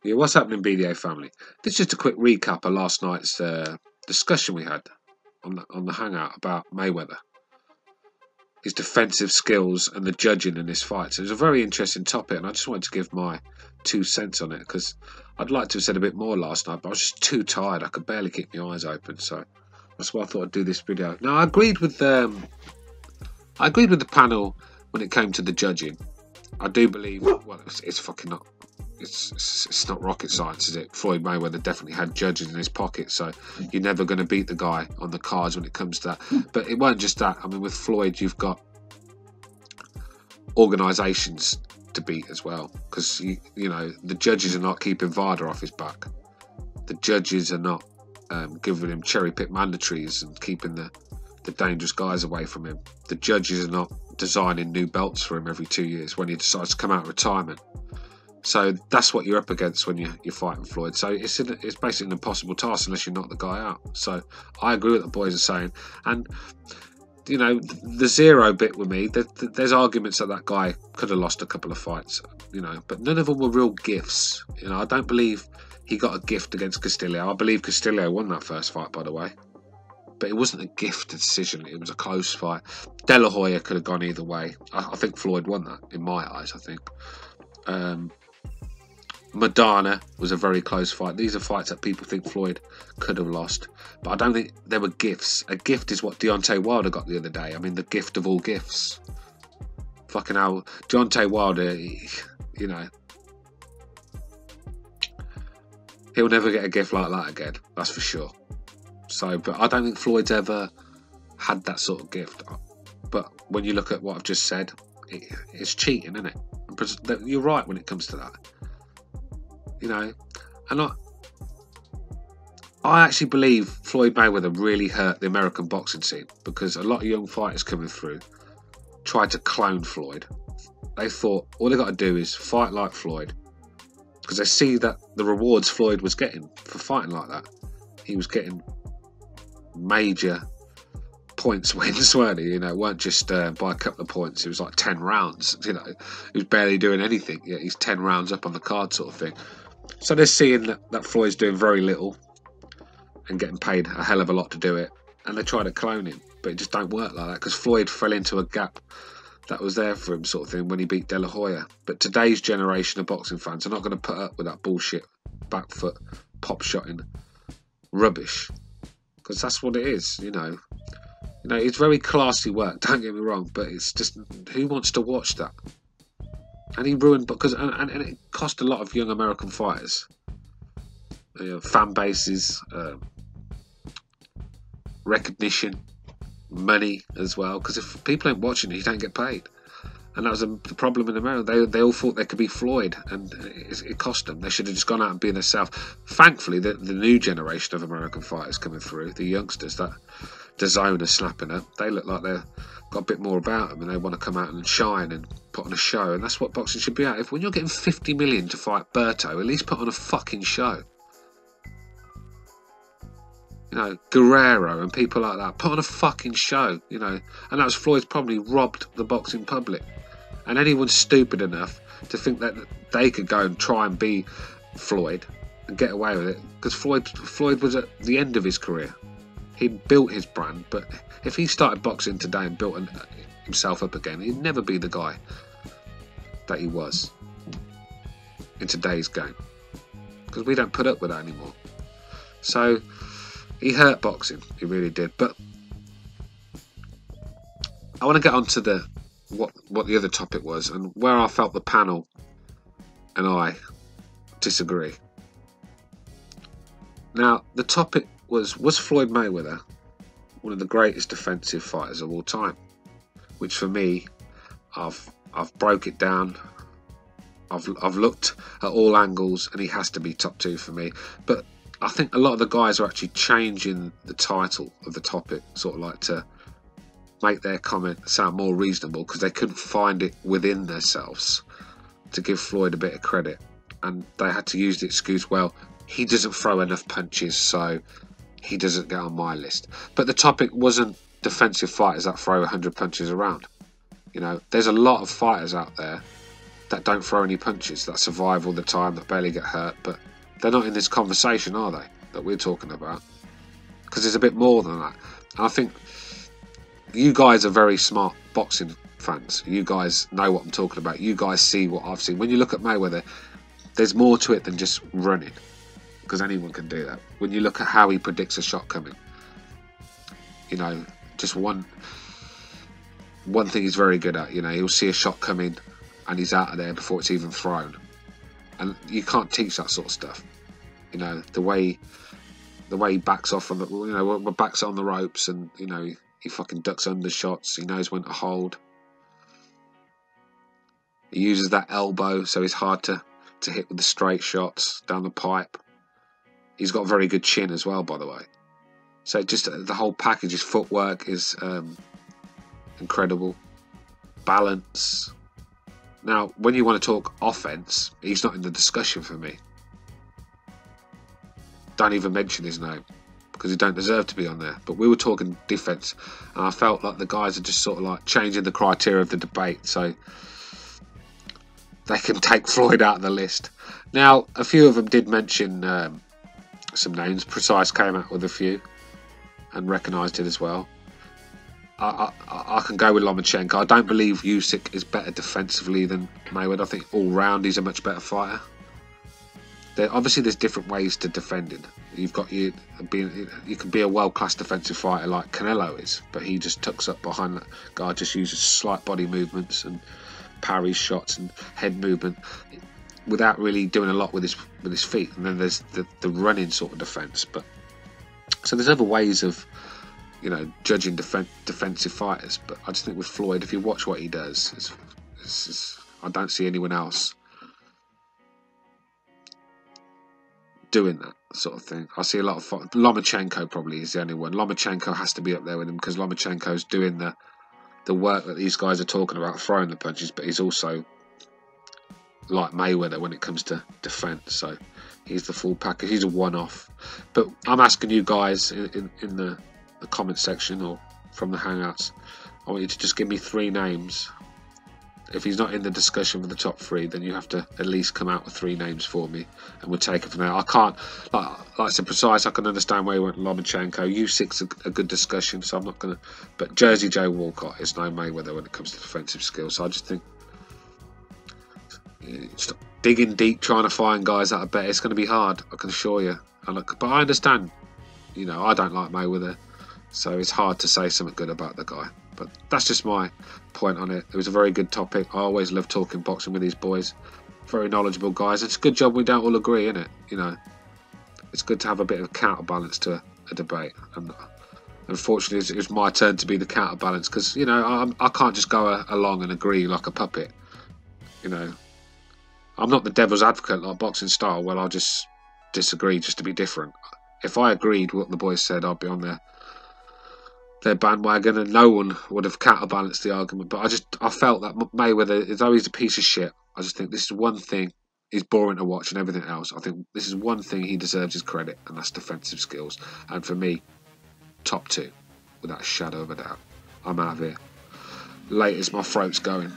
Yeah, what's happening, BDA family? This is just a quick recap of last night's discussion we had on the hangout about Mayweather, his defensive skills, and the judging in this fight. So it was a very interesting topic, and I just wanted to give my 2 cents on it because I'd like to have said a bit more last night, but I was just too tired. I could barely keep my eyes open, so that's why I thought I'd do this video. Now, I agreed with the panel when it came to the judging. I do believe, well, it's fucking not. It's not rocket science, is it? Floyd Mayweather definitely had judges in his pocket, so you're never going to beat the guy on the cards when it comes to that. But it weren't just that. I mean, with Floyd, you've got organisations to beat as well, because you know the judges are not keeping VADA off his back. The judges are not giving him cherry-picked mandatories and keeping the dangerous guys away from him. The judges are not designing new belts for him every 2 years when he decides to come out of retirement. So that's what you're up against when you're fighting Floyd. So it's basically an impossible task unless you knock the guy out. So I agree with what the boys are saying. And, you know, the zero bit with me, there's arguments that guy could have lost a couple of fights, you know, but none of them were real gifts. You know, I don't believe he got a gift against Castillo. I believe Castillo won that first fight, by the way. But it wasn't a gift decision. It was a close fight. De La Hoya could have gone either way. I think Floyd won that, in my eyes, I think. Madonna was a very close fight. These are fights that people think Floyd could have lost, but I don't think they were gifts. A gift is what Deontay Wilder got the other day. I mean, the gift of all gifts. Fucking hell, Deontay Wilder, you know, he'll never get a gift like that again. That's for sure. So, but I don't think Floyd's ever had that sort of gift. But when you look at what I've just said, it's cheating, isn't it? You're right when it comes to that. You know, and I actually believe Floyd Mayweather really hurt the American boxing scene, because a lot of young fighters coming through tried to clone Floyd. They thought all they got to do is fight like Floyd, because they see that the rewards Floyd was getting for fighting like that. He was getting major points wins, weren't he? You know, it weren't just by a couple of points. It was like 10 rounds. You know, he was barely doing anything. Yet he's 10 rounds up on the card, sort of thing. So they're seeing that Floyd's doing very little and getting paid a hell of a lot to do it, and they try to clone him, but it just don't work like that, because Floyd fell into a gap that was there for him, sort of thing, when he beat De La Hoya. But today's generation of boxing fans are not going to put up with that bullshit, back foot, pop shotting rubbish, because that's what it is. You know, it's very classy work, don't get me wrong, but it's just, who wants to watch that? And he ruined, because and it cost a lot of young American fighters, fan bases, recognition, money as well. Because if people ain't watching it, you don't get paid, and that was the problem in America. They all thought they could be Floyd, and it cost them. They should have just gone out and been themselves. Thankfully, the new generation of American fighters coming through, the youngsters that DAZN are snapping up, they look like they've got a bit more about them, and they want to come out and shine and put on a show. And that's what boxing should be at. If when you're getting 50 million to fight Berto, at least put on a fucking show. You know, Guerrero and people like that, put on a fucking show. You know, and that was Floyd's probably robbed the boxing public. And anyone stupid enough to think that they could go and try and be Floyd and get away with it, because Floyd was at the end of his career. He'd built his brand, but if he started boxing today and built himself up again, he'd never be the guy that he was in today's game, because we don't put up with that anymore. So he hurt boxing, he really did. But I want to get on to what the other topic was, and where I felt the panel and I disagree. Now, the topic was Floyd Mayweather one of the greatest defensive fighters of all time? Which for me, I've broke it down. I've looked at all angles, and he has to be top 2 for me. But I think a lot of the guys are actually changing the title of the topic, sort of like to make their comment sound more reasonable, because they couldn't find it within themselves to give Floyd a bit of credit, and they had to use the excuse, well, he doesn't throw enough punches, so he doesn't get on my list. But the topic wasn't defensive fighters that throw 100 punches around. You know, there's a lot of fighters out there that don't throw any punches, that survive all the time, that barely get hurt, but they're not in this conversation, are they, that we're talking about? Because there's a bit more than that. And I think you guys are very smart boxing fans. You guys know what I'm talking about. You guys see what I've seen. When you look at Mayweather, there's more to it than just running, because anyone can do that. When you look at how he predicts a shot coming, you know, just one thing he's very good at. You know, he'll see a shot coming and he's out of there before it's even thrown. And you can't teach that sort of stuff. You know, the way he backs off on the, you know, backs on the ropes, and you know, he fucking ducks under shots. He knows when to hold. He uses that elbow, so he's hard to hit with the straight shots down the pipe. He's got a very good chin as well, by the way. So just the whole package, his footwork is incredible. Balance. Now, when you want to talk offense, he's not in the discussion for me. Don't even mention his name, because he don't deserve to be on there. But we were talking defense, and I felt like the guys are just sort of like changing the criteria of the debate, so they can take Floyd out of the list. Now, a few of them did mention some names. Precise came out with a few and recognised it as well. I can go with Lomachenko. I don't believe Usyk is better defensively than Mayweather. I think all round he's a much better fighter. Obviously there's different ways to defending. You've got you can be a world-class defensive fighter like Canelo is, but he just tucks up behind that guy, just uses slight body movements and parries shots and head movement without really doing a lot with his feet. And then there's the running sort of defense. But so there's other ways of, you know, judging defensive fighters. But I just think with Floyd, if you watch what he does, I don't see anyone else doing that sort of thing. I see a lot of Lomachenko probably is the only one. Lomachenko has to be up there with him, because Lomachenko's doing the work that these guys are talking about, throwing the punches, but he's also like Mayweather when it comes to defense. So he's the full package. He's a one-off. But I'm asking you guys in the comment section or from the hangouts, I want you to just give me 3 names. If he's not in the discussion for the top 3, then you have to at least come out with 3 names for me, and we'll take it from there. I can't, like I said, Precise, I can understand where you went Lomachenko. Usyk's a good discussion, so I'm not going to. But Jersey Joe Walcott is no Mayweather when it comes to defensive skills. So I just think, stop digging deep trying to find guys that are better. It's going to be hard, I can assure you. But I understand, you know, I don't like Mayweather, so it's hard to say something good about the guy. But that's just my point on it. It was a very good topic. I always love talking boxing with these boys. Very knowledgeable guys. It's a good job we don't all agree, isn't it? You know, it's good to have a bit of counterbalance to a debate. And unfortunately, it was my turn to be the counterbalance, because, you know, I can't just go along and agree like a puppet. You know, I'm not the devil's advocate like boxing style. Well, I'll just disagree just to be different. If I agreed with what the boys said, I'd be on their bandwagon, and no one would have counterbalanced the argument. But I felt that Mayweather, although he's a piece of shit, I just think this is one thing. He's boring to watch and everything else. I think this is one thing he deserves his credit, and that's defensive skills. And for me, top 2, without a shadow of a doubt. I'm out of here. Latest, my throat's going.